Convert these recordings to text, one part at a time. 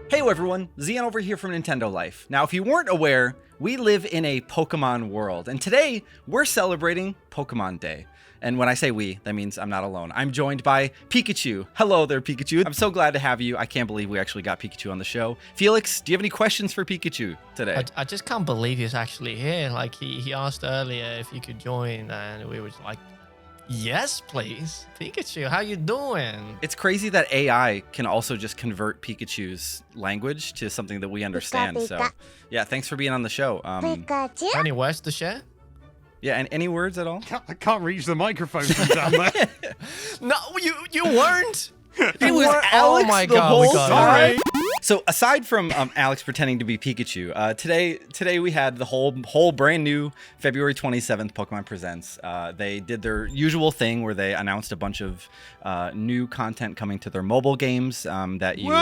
Hey everyone, Zion over here from Nintendo Life. Now, if you weren't aware, we live in a Pokemon world, and today we're celebrating Pokemon Day. And when I say we, that means I'm not alone. I'm joined by Pikachu. Hello there, Pikachu. I'm so glad to have you. I can't believe we actually got Pikachu on the show. Felix, do you have any questions for Pikachu today? I just can't believe he's actually here. Like, he asked earlier if you could join, and we were like, yes, please. Pikachu, how you doing? It's crazy that AI can also just convert Pikachu's language to something that we understand. So, yeah, thanks for being on the show. Any words to share? Yeah, and any words at all? I can't reach the microphone from down there. No, you weren't. It was Alex oh my the God, whole we got time. it. So aside from Alex pretending to be Pikachu, today we had the whole brand new February 27th Pokemon Presents. They did their usual thing where they announced a bunch of new content coming to their mobile games that you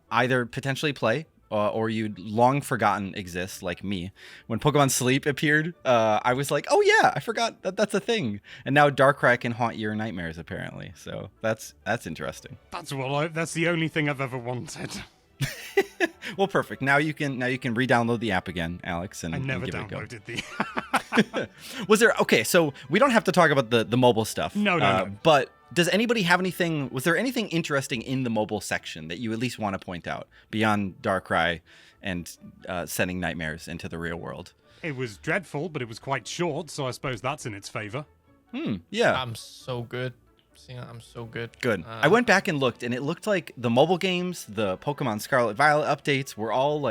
either potentially play or you'd long forgotten exists, like me. When Pokemon Sleep appeared, I was like, oh yeah, I forgot that's a thing. And now Darkrai can haunt your nightmares, apparently. So that's interesting. That's the only thing I've ever wanted. Well, perfect. Now you can re-download the app again, Alex, and I never give it a go. downloaded the Was there okay? So we don't have to talk about the mobile stuff. No. But does anybody have anything? Was there anything interesting in the mobile section that you at least want to point out beyond Darkrai and sending nightmares into the real world? It was dreadful, but it was quite short, so I suppose that's in its favor. Yeah. I'm so good. I'm so good. Good. I went back and looked, and it looked like the mobile games, the Pokemon Scarlet Violet updates were all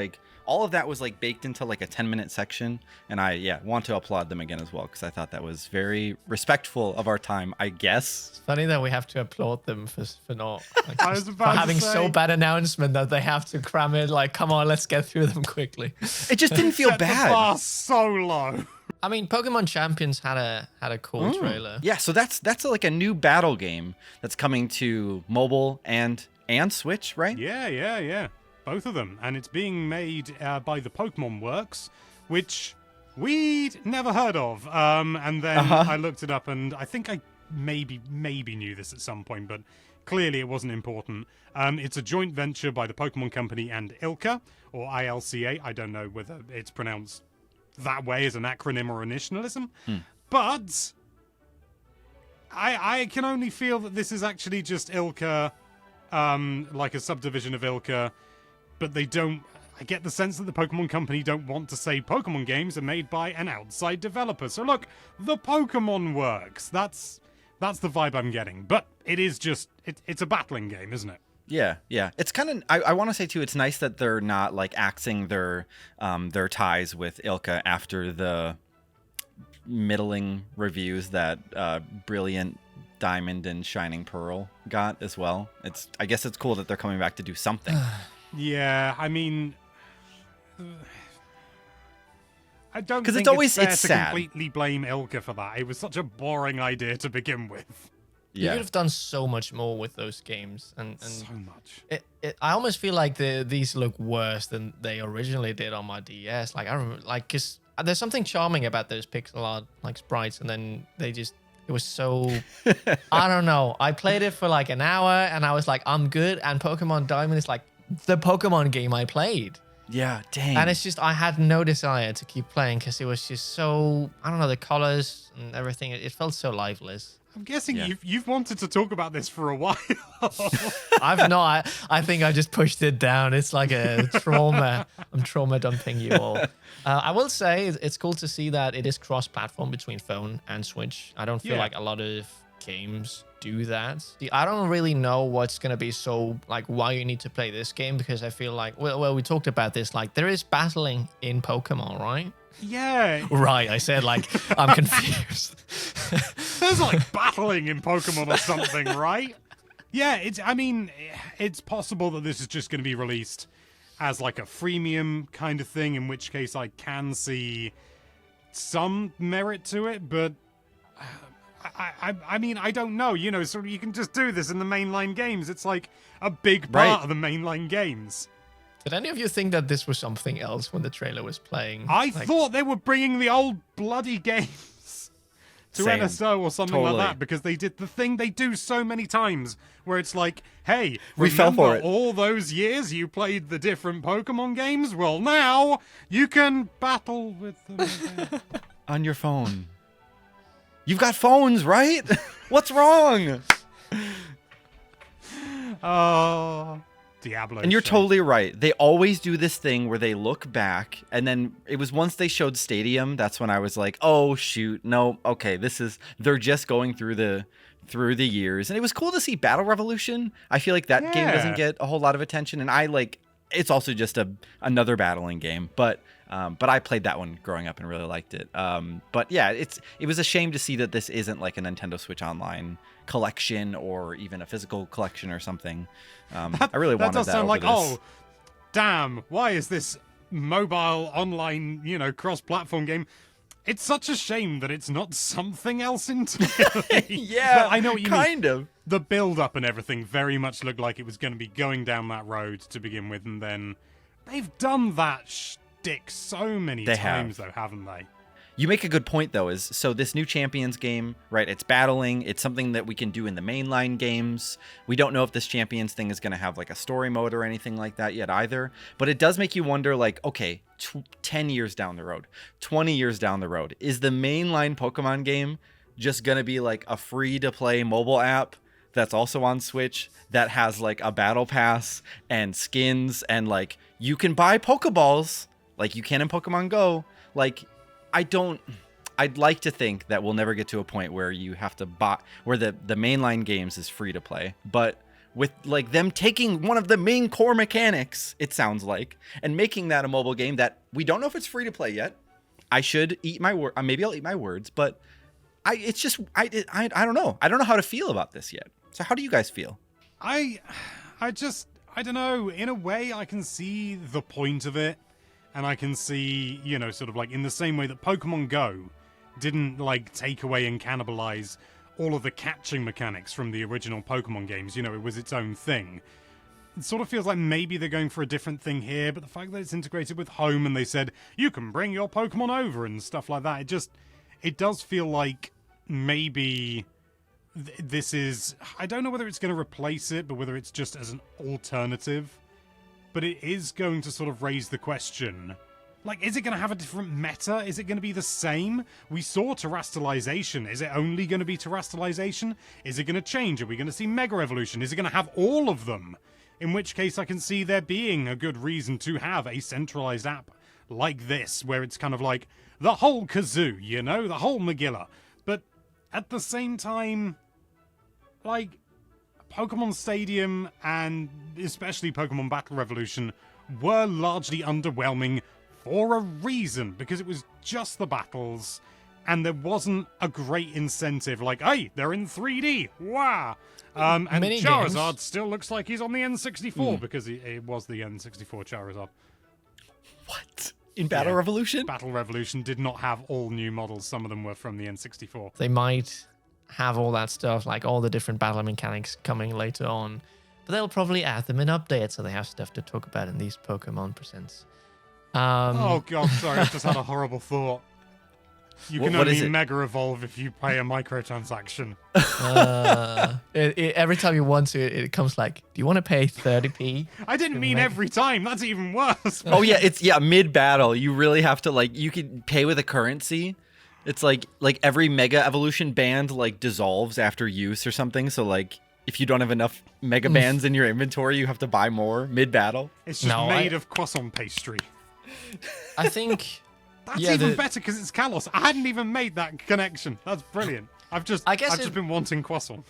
of that was like baked into like a 10-minute section. And I want to applaud them again as well, because I thought that was very respectful of our time, I guess. It's funny that we have to applaud them for not I was for about to having say. so bad announcement that they have to cram it. Like, come on, let's get through them quickly. It just didn't feel Set the bad. bar so low. I mean, Pokemon Champions had a cool trailer. Yeah, so that's like a new battle game that's coming to mobile and Switch, right? Yeah. Both of them. And it's being made by the Pokemon Works, which we'd never heard of. And then I looked it up, and I think I maybe knew this at some point, but clearly it wasn't important. It's a joint venture by the Pokemon Company and ILCA, or ILCA. I don't know whether it's pronounced that way as an acronym or initialism. But I can only feel that this is actually just ILCA, like a subdivision of ILCA, but they don't. I get the sense that the Pokemon Company don't want to say Pokemon games are made by an outside developer. So look, the Pokemon Works. That's the vibe I'm getting. But it is just it's a battling game, isn't it? Yeah. It's kind of. I want to say too. It's nice that they're not like axing their ties with ILCA after the middling reviews that Brilliant Diamond and Shining Pearl got as well. I guess it's cool that they're coming back to do something. Yeah, I mean, I don't 'Cause think it's fair it's to sad. completely blame ILCA for that. It was such a boring idea to begin with. You Yeah. could have done so much more with those games, and So much. I almost feel like these look worse than they originally did on my DS. Like, I remember, like, because there's something charming about those pixel art like sprites, and then it was so I don't know. I played it for like an hour, and I was like, I'm good. And Pokemon Diamond is like the Pokemon game I played. Yeah. Dang. And it's just, I had no desire to keep playing because it was just so, I don't know, the colors and everything. It felt so lifeless. I'm guessing Yeah. you've wanted to talk about this for a while. I've not. I think I just pushed it down. It's like a trauma. I'm trauma dumping you all. I will say it's cool to see that it is cross-platform between phone and Switch. I don't feel like a lot of games do that. See, I don't really know what's gonna be so like why you need to play this game, because I feel like well we talked about this, like there is battling in Pokemon, right? Yeah, Right. I said like I'm confused. there's like battling in Pokemon or something, right? Yeah, it's possible that this is just going to be released as like a freemium kind of thing, in which case I can see some merit to it, but I mean, I don't know, so you can just do this in the mainline games. It's like a big part of the mainline games. Did any of you think that this was something else when the trailer was playing? I thought they were bringing the old bloody games to Same. NSO or something Totally. like that, because they did the thing they do so many times where it's like, hey, We fell remember for it. all those years you played the different Pokemon games? Well, now you can battle with them again. On your phone. You've got phones, right? What's wrong? Oh, Diablo. And you're shame. totally right. They always do this thing where they look back, and then it was once they showed Stadium, that's when I was like, oh shoot, no, okay, they're just going through the years. And it was cool to see Battle Revolution. I feel like that game doesn't Yeah. get a whole lot of attention, and it's also just another battling game, but I played that one growing up and really liked it. But yeah, it was a shame to see that this isn't like a Nintendo Switch Online collection or even a physical collection or something. I really That wanted does that sound over like, this. oh, damn, why is this mobile online, cross-platform game? It's such a shame that it's not something else entirely. Yeah, But I know what you mean. kind of. The build-up and everything very much looked like it was going to be going down that road to begin with, and then they've done that shtick so many They times, have. though, haven't they? You make a good point, though, so this new Champions game, right, it's battling. It's something that we can do in the mainline games. We don't know if this Champions thing is going to have, like, a story mode or anything like that yet either. But it does make you wonder, like, okay, 10 years down the road, 20 years down the road, is the mainline Pokemon game just going to be, like, a free-to-play mobile app that's also on Switch that has, like, a battle pass and skins and, like, you can buy Pokeballs like you can in Pokemon Go? Like, I'd like to think that we'll never get to a point where you have to buy, where the mainline games is free to play, but with like them taking one of the main core mechanics, it sounds like, and making that a mobile game that we don't know if it's free to play yet. I should eat my word. Maybe I'll eat my words, but I don't know. I don't know how to feel about this yet. So how do you guys feel? I don't know. In a way, I can see the point of it, and I can see, sort of like in the same way that Pokemon Go didn't like take away and cannibalize all of the catching mechanics from the original Pokemon games. It was its own thing. It sort of feels like maybe they're going for a different thing here, but the fact that it's integrated with Home and they said you can bring your Pokemon over and stuff like that, it does feel like maybe this is, I don't know whether it's going to replace it, but whether it's just as an alternative. But it is going to sort of raise the question, like, is it going to have a different meta? Is it going to be the same? We saw terastallization. Is it only going to be terastallization? Is it going to change? Are we going to see Mega Evolution? Is it going to have all of them? In which case I can see there being a good reason to have a centralized app like this, where it's kind of like the whole kazoo, the whole Magilla. But at the same time, like, Pokemon Stadium and especially Pokemon Battle Revolution were largely underwhelming for a reason, because it was just the battles and there wasn't a great incentive like, hey, they're in 3D, wow. And Mini Charizard games. still looks like he's on the N64 because it was the N64 Charizard. What? In Battle Yeah. Revolution? Battle Revolution did not have all new models. Some of them were from the N64. They might have all that stuff, like all the different battle mechanics coming later on, but they'll probably add them in updates so they have stuff to talk about in these Pokemon Presents. Oh god, sorry, I just had a horrible thought. You can What is only it? Mega Evolve if you pay a microtransaction. Every time you want to, it comes like, do you want to pay 30p? I didn't mean Mega- every time. That's even worse. Oh yeah, it's mid battle. You really have to like you can pay with a currency. It's like every Mega Evolution band like dissolves after use or something. So like if you don't have enough Mega Bands in your inventory, you have to buy more mid battle. It's just No, made I- of croissant pastry. I think That's Yeah, even the- better because it's Kalos. I hadn't even made that connection. That's brilliant. I've just been wanting croissant.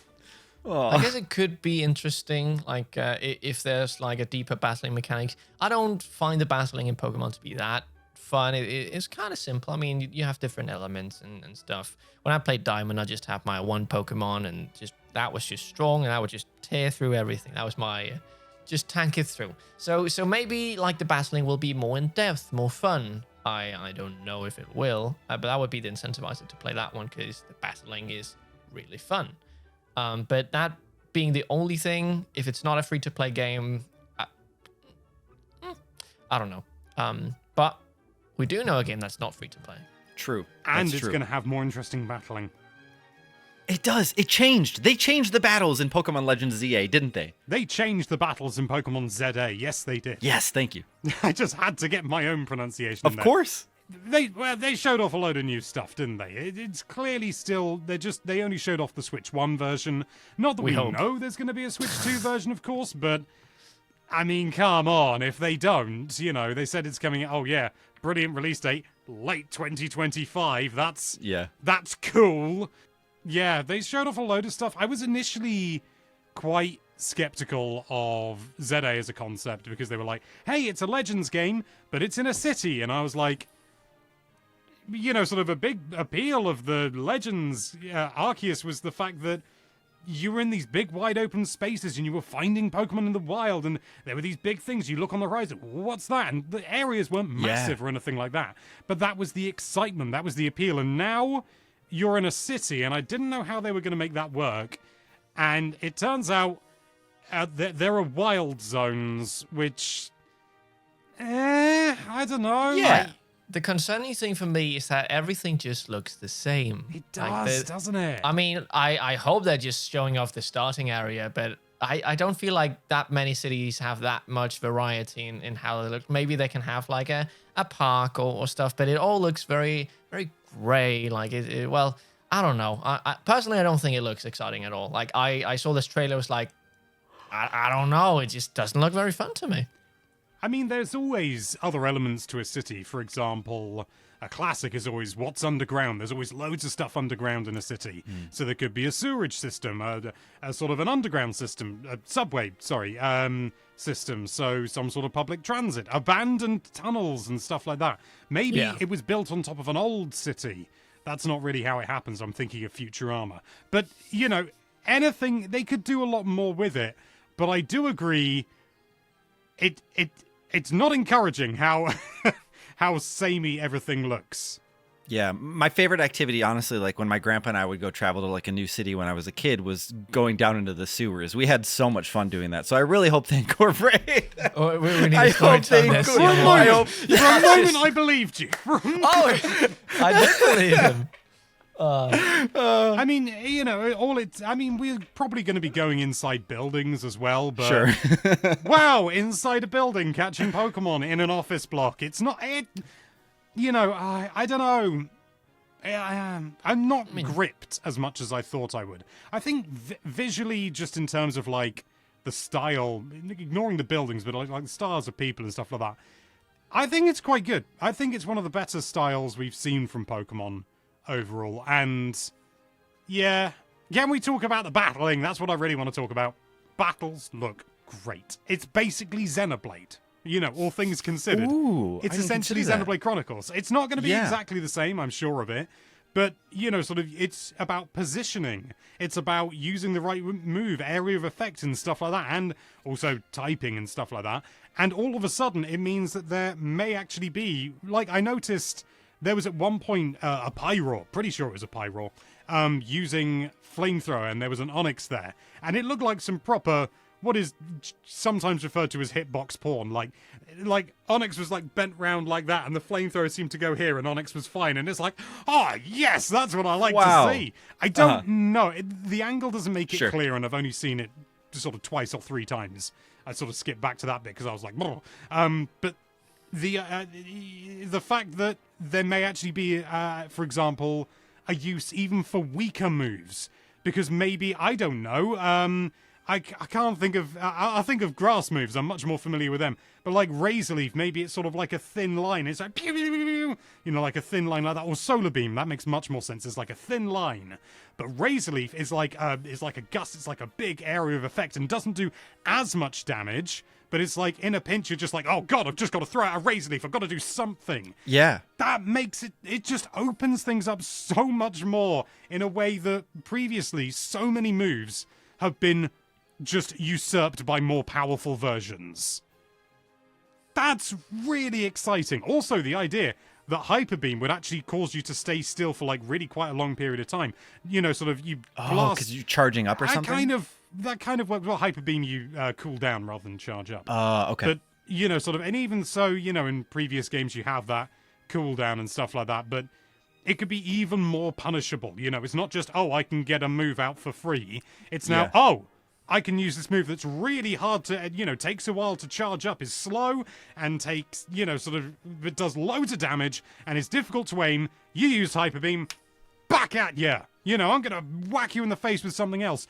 I guess it could be interesting, like if there's like a deeper battling mechanics. I don't find the battling in Pokemon to be that fun. It's kind of simple. I mean, you have different elements and stuff. When I played Diamond, I just had my one Pokemon, and that was just strong, and I would just tear through everything. That was my just tank it through. So maybe like the battling will be more in depth, more fun. I don't know if it will, but that would be the incentivizer to play that one because the battling is really fun. But that being the only thing, if it's not a free-to-play game, I don't know. But we do know a game that's not free-to-play. True. And That's it's true. going to have more interesting battling. It does. It changed. They changed the battles in Pokemon Legends ZA, didn't they? They changed the battles in Pokemon ZA. Yes, they did. Yes, thank you. I just had to get my own pronunciation in Of there. course. They showed off a load of new stuff, didn't they? It's clearly still they only showed off the Switch 1 version. Not that we hope. know there's going to be a Switch 2 version, of course, but I mean, come on. If they don't, they said it's coming. Oh yeah, brilliant release date, late 2025. That's cool. Yeah, they showed off a load of stuff. I was initially quite skeptical of ZA as a concept because they were like, hey, it's a Legends game, but it's in a city. And I was like, sort of a big appeal of the Legends Arceus was the fact that you were in these big wide open spaces and you were finding Pokemon in the wild and there were these big things. You look on the horizon, what's that? And the areas weren't massive or anything like that. But that was the excitement, that was the appeal. And now you're in a city and I didn't know how they were going to make that work. And it turns out there are wild zones, which, I don't know. Yeah. The concerning thing for me is that everything just looks the same. It does, doesn't it? I mean, I hope they're just showing off the starting area, but I don't feel like that many cities have that much variety in how they look. Maybe they can have like a park or stuff, but it all looks very, very gray. Like well, I don't know. I personally, I don't think it looks exciting at all. Like I saw this trailer, was like, I don't know. It just doesn't look very fun to me. I mean, there's always other elements to a city. For example, a classic is always what's underground. There's always loads of stuff underground in a city. So there could be a sewerage system, a sort of an underground system, a subway, system. So some sort of public transit, abandoned tunnels and stuff like that. Maybe it was built on top of an old city. That's not really how it happens. I'm thinking of Futurama. But, anything, they could do a lot more with it. But I do agree, it's not encouraging how how samey everything looks. Yeah, my favorite activity, honestly, like when my grandpa and I would go travel to like a new city when I was a kid, was going down into the sewers. We had so much fun doing that. So I really hope they incorporate. Oh, we need a story time this. For a moment, I believed you. Oh, I did believe him. I mean, we're probably going to be going inside buildings as well, but Sure. wow, inside a building catching Pokemon in an office block. It's not I don't know. I'm not gripped as much as I thought I would. I think visually, just in terms of like the style, ignoring the buildings, but like the styles of people and stuff like that, I think it's quite good. I think it's one of the better styles we've seen from Pokemon overall. And yeah, can we talk about the battling? That's what I really want to talk about. Battles look great. It's basically Xenoblade. All things considered. Ooh, it's I didn't essentially consider that. Xenoblade Chronicles. It's not going to be exactly the same, I'm sure of it. But, sort of, it's about positioning. It's about using the right move, area of effect and stuff like that. And also typing and stuff like that. And all of a sudden, it means that there may actually be, like, I noticed there was at one point a Pyroar, pretty sure it was a Pyroar, using Flamethrower, and there was an Onix there. And it looked like some proper, what is sometimes referred to as hitbox porn. Like Onix was like bent round like that, and the Flamethrower seemed to go here, and Onix was fine. And it's like, oh, yes, that's what I like to see. I don't know. The angle doesn't make it clear, and I've only seen it sort of twice or three times. I sort of skipped back to that bit because I was like, but the fact that there may actually be, for example, a use even for weaker moves, because maybe, I don't know, I can't think of, I'll think of grass moves, I'm much more familiar with them, but like Razor Leaf, maybe it's sort of like a thin line, it's like, pew, pew, pew, pew, like a thin line like that, or Solar Beam, that makes much more sense, it's like a thin line, but Razor Leaf is like a gust, it's like a big area of effect, and doesn't do as much damage, but it's like, in a pinch, you're just like, oh god, I've just got to throw out a Razor Leaf, I've got to do something. Yeah. That makes it just opens things up so much more in a way that previously so many moves have been just usurped by more powerful versions. That's really exciting. Also, the idea that Hyper Beam would actually cause you to stay still for like really quite a long period of time. Sort of you blast. Oh, because you're charging up or something? That kind of works. Well, Hyper Beam you cool down rather than charge up. Okay. But, sort of, and even so, in previous games you have that cooldown and stuff like that, but it could be even more punishable. You know, it's not just, oh, I can get a move out for free. It's now, oh, I can use this move that's really hard to, takes a while to charge up, is slow, and takes, it does loads of damage, and is difficult to aim. You use Hyper Beam, back at ya! I'm gonna whack you in the face with something else.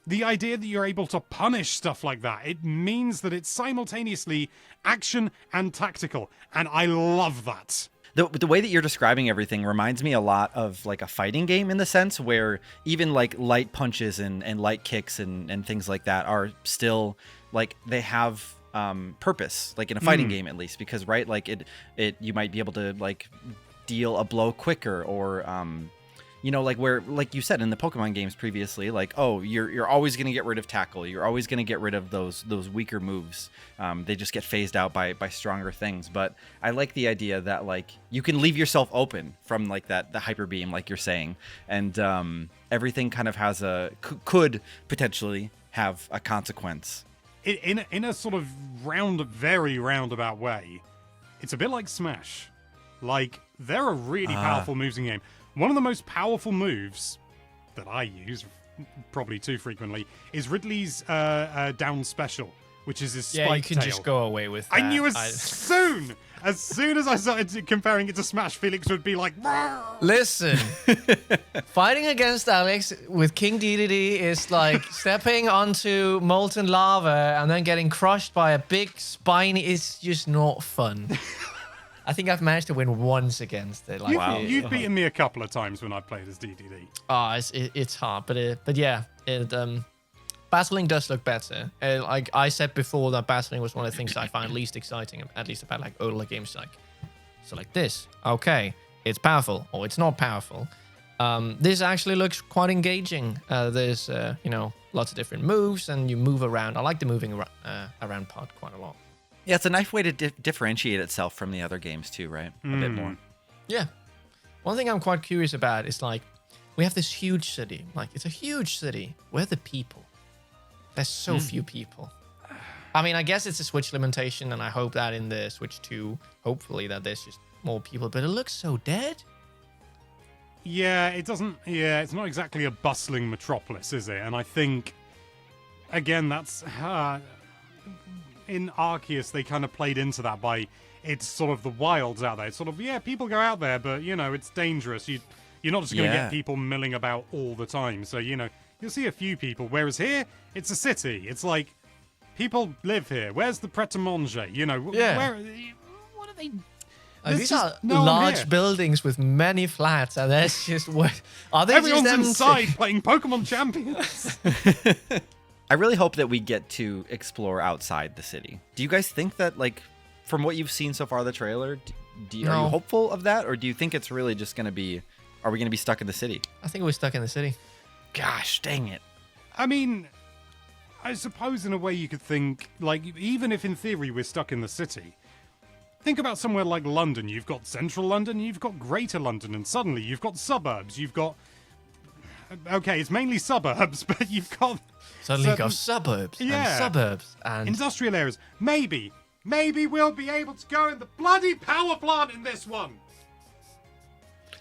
The idea that you're able to punish stuff like that, it means that it's simultaneously action and tactical, and I love that. The way that you're describing everything reminds me a lot of like a fighting game in the sense where even like light punches and light kicks and things like that are still like they have purpose, like in a fighting game at least, because right, like it you might be able to like deal a blow quicker or like where, like you said in the Pokemon games previously, like, oh, you're always going to get rid of tackle. You're always going to get rid of those weaker moves. They just get phased out by stronger things. But I like the idea that like you can leave yourself open from like the Hyper Beam, like you're saying, and everything kind of has could potentially have a consequence. In a sort of very roundabout way, it's a bit like Smash. Like, there are really powerful moves in the game. One of the most powerful moves that I use, probably too frequently, is Ridley's down special, which is his spike tail. Yeah, you can just go away with that. I knew as soon as I started comparing it to Smash, Felix would be like, listen, fighting against Alex with King Dedede is like stepping onto molten lava and then getting crushed by a big spiny. It's just not fun. I think I've managed to win once against it. Like, wow. You've beaten me a couple of times when I played as DDD. It's hard, but yeah, battling does look better. Like I said before, that battling was one of the things I find least exciting, at least about like older games. So like this, okay, it's powerful or it's not powerful. This actually looks quite engaging. There's lots of different moves and you move around. I like the moving around part quite a lot. Yeah, it's a nice way to differentiate itself from the other games too, right? A bit more. Yeah. One thing I'm quite curious about is like, we have this huge city. Like, it's a huge city. Where are the people? There's so few people. I mean, I guess it's a Switch limitation, and I hope that in the Switch 2, hopefully that there's just more people, but it looks so dead. Yeah, it doesn't... Yeah, it's not exactly a bustling metropolis, is it? And I think, again, that's... in Arceus, they kind of played into that by it's sort of the wilds out there. It's sort of, yeah, people go out there, but, it's dangerous. You're not just going to get people milling about all the time. So, you'll see a few people. Whereas here, it's a city. It's like, people live here. Where's the Pret-a-Manger? What are they... These are large buildings with many flats, and that's just what... Are they Everyone's just inside playing Pokemon Champions. I really hope that we get to explore outside the city. Do you guys think that, like, from what you've seen so far of the trailer, are you hopeful of that? Or do you think it's really just going to be, are we going to be stuck in the city? I think we're stuck in the city. Gosh, dang it. I mean, I suppose in a way you could think, like, even if in theory we're stuck in the city, think about somewhere like London. You've got central London, you've got greater London, and suddenly you've got suburbs, you've got... Okay, it's mainly suburbs, but you've got... Suddenly you've got suburbs and suburbs and... Industrial areas. Maybe we'll be able to go in the bloody power plant in this one.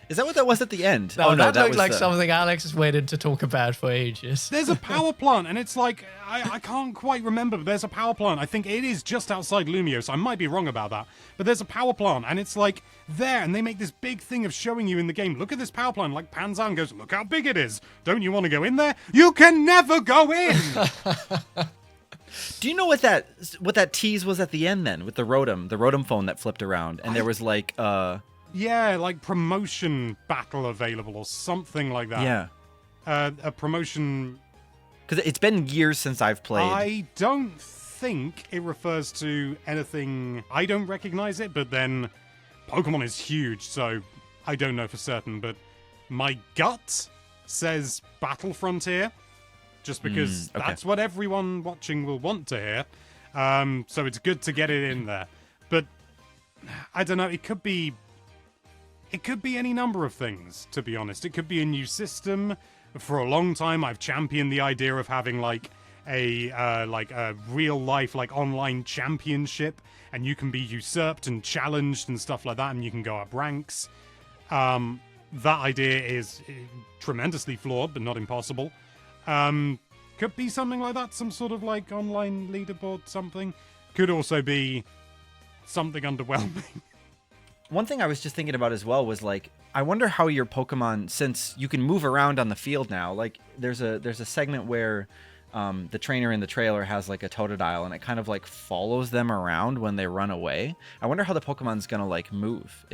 Is that what that was at the end? No, that looked like something Alex has waited to talk about for ages. There's a power plant, and it's like, I can't quite remember, but there's a power plant. I think it is just outside Lumio, so I might be wrong about that. But there's a power plant, and it's like there, and they make this big thing of showing you in the game, look at this power plant, like pans out and goes, look how big it is. Don't you want to go in there? You can never go in! Do you know what that tease was at the end then, with the Rotom phone that flipped around, and there was like, yeah, like promotion battle available or something like that. Yeah. A promotion... Because it's been years since I've played. I don't think it refers to anything... I don't recognize it, but then Pokemon is huge, so I don't know for certain. But my gut says Battle Frontier, just because that's what everyone watching will want to hear. So it's good to get it in there. But I don't know, it could be any number of things, to be honest. It could be a new system. For a long time, I've championed the idea of having like a real life like online championship, and you can be usurped and challenged and stuff like that, and you can go up ranks. that idea is tremendously flawed, but not impossible. Could be something like that, some sort of like online leaderboard something. Could also be something underwhelming. One thing I was just thinking about as well was like, I wonder how your Pokemon, since you can move around on the field now, like there's a segment where the trainer in the trailer has like a Totodile and it kind of like follows them around when they run away. I wonder how the Pokemon's gonna like move.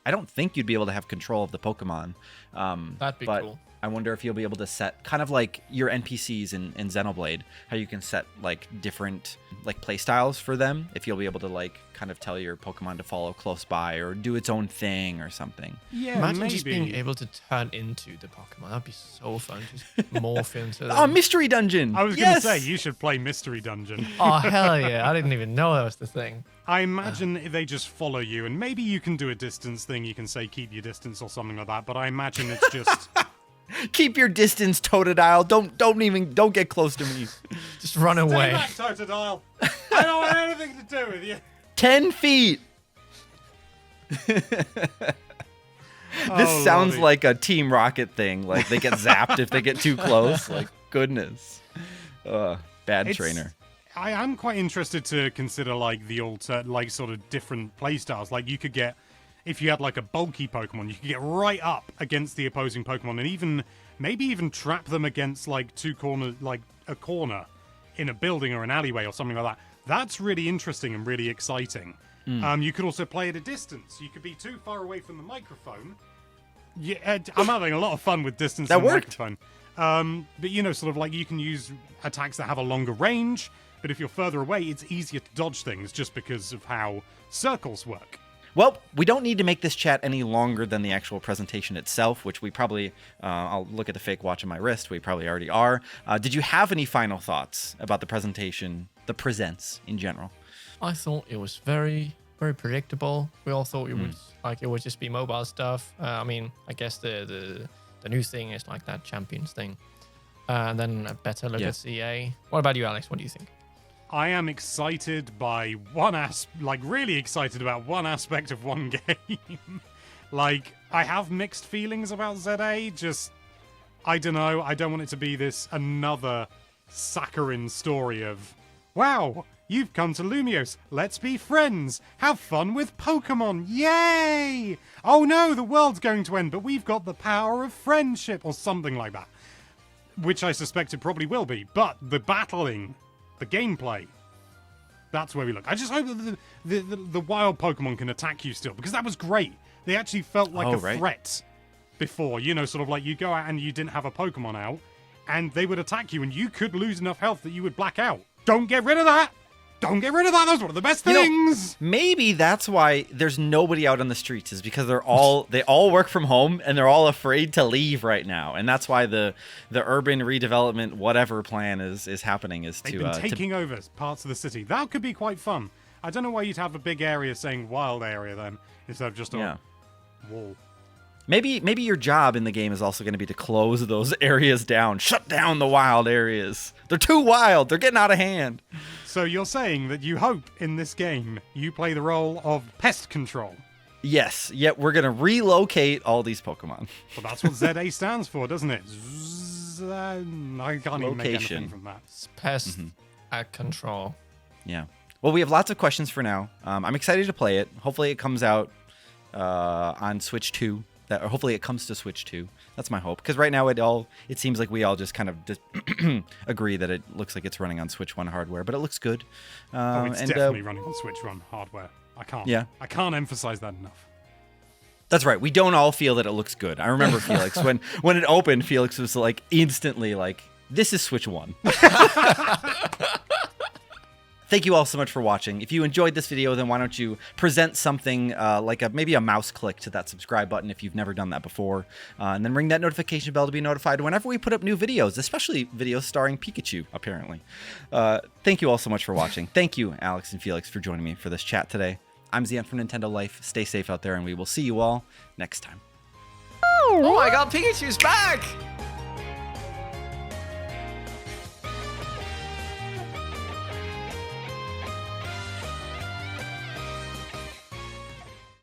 I don't think you'd be able to have control of the Pokemon. That'd be but cool. I wonder if you'll be able to set kind of like your NPCs in Xenoblade, how you can set like different like play styles for them. If you'll be able to like kind of tell your Pokemon to follow close by or do its own thing or something. Yeah, Imagine maybe. just being able to turn into the Pokemon. That'd be so fun. Just morph into them. Oh, Mystery Dungeon! I was going to say, you should play Mystery Dungeon. Oh, hell yeah. I didn't even know that was the thing. I imagine if they just follow you, and maybe you can do a distance thing. You can say keep your distance or something like that, but I imagine it's just... Keep your distance, Totodile. Don't get close to me. Just run away. Stay back, Totodile. I don't want anything to do with you. 10 feet. This sounds Lordy. like a Team Rocket thing. Like they get zapped if they get too close. Like goodness. Bad trainer. I am quite interested to consider like the like sort of different playstyles. Like you could get, if you had like a bulky Pokemon, you could get right up against the opposing Pokemon and maybe even trap them against like a corner in a building or an alleyway or something like that. That's really interesting and really exciting. You could also play at a distance. You could be too far away from the microphone. Yeah, I'm having a lot of fun with distance That and worked. microphone. But you know, sort of like you can use attacks that have a longer range, but if you're further away, it's easier to dodge things just because of how circles work. Well, we don't need to make this chat any longer than the actual presentation itself, which we probably, I'll look at the fake watch on my wrist, we probably already are. Did you have any final thoughts about the presentation, the presents in general? I thought it was very, very predictable. We all thought it would just be mobile stuff. I mean, I guess the new thing is like that Champions thing. And then a better look at CA. What about you, Alex? What do you think? I am excited by really excited about one aspect of one game. Like, I have mixed feelings about ZA, I don't know, I don't want it to be this another saccharine story of, wow, you've come to Lumiose, let's be friends, have fun with Pokemon, yay! Oh no, the world's going to end, but we've got the power of friendship, or something like that. Which I suspect it probably will be, but the battling, the gameplay, that's where we look. I just hope that the wild Pokemon can attack you still, because that was great. They actually felt like threat before, you know, sort of like you go out and you didn't have a Pokemon out, and they would attack you, and you could lose enough health that you would black out. Don't get rid of that! Don't get rid of that! That was one of the best things! Maybe that's why there's nobody out on the streets, is because they all work from home and they're all afraid to leave right now. And that's why the urban redevelopment whatever plan is happening is They've been taking over parts of the city. That could be quite fun. I don't know why you'd have a big area saying wild area then, instead of just a wall. Maybe your job in the game is also going to be to close those areas down, shut down the wild areas. They're too wild. They're getting out of hand. So you're saying that you hope in this game you play the role of pest control? Yes. Yet we're going to relocate all these Pokemon. Well, that's what ZA stands for, doesn't it? I can't even make anything from that. It's pest at control. Yeah. Well, we have lots of questions for now. I'm excited to play it. Hopefully it comes out on Switch 2. Or hopefully it comes to Switch 2. That's my hope. Because right now it seems like we all just kind of agree that it looks like it's running on Switch 1 hardware, but it looks good. It's definitely running on Switch 1 hardware. I can't emphasize that enough. That's right. We don't all feel that it looks good. I remember Felix when it opened. Felix was like instantly like, "This is Switch 1." Thank you all so much for watching. If you enjoyed this video, then why don't you present something like maybe a mouse click to that subscribe button if you've never done that before, and then ring that notification bell to be notified whenever we put up new videos, especially videos starring Pikachu, apparently. Thank you all so much for watching. Thank you, Alex and Felix, for joining me for this chat today. I'm Zian from Nintendo Life. Stay safe out there, and we will see you all next time. Oh my god, Pikachu's back!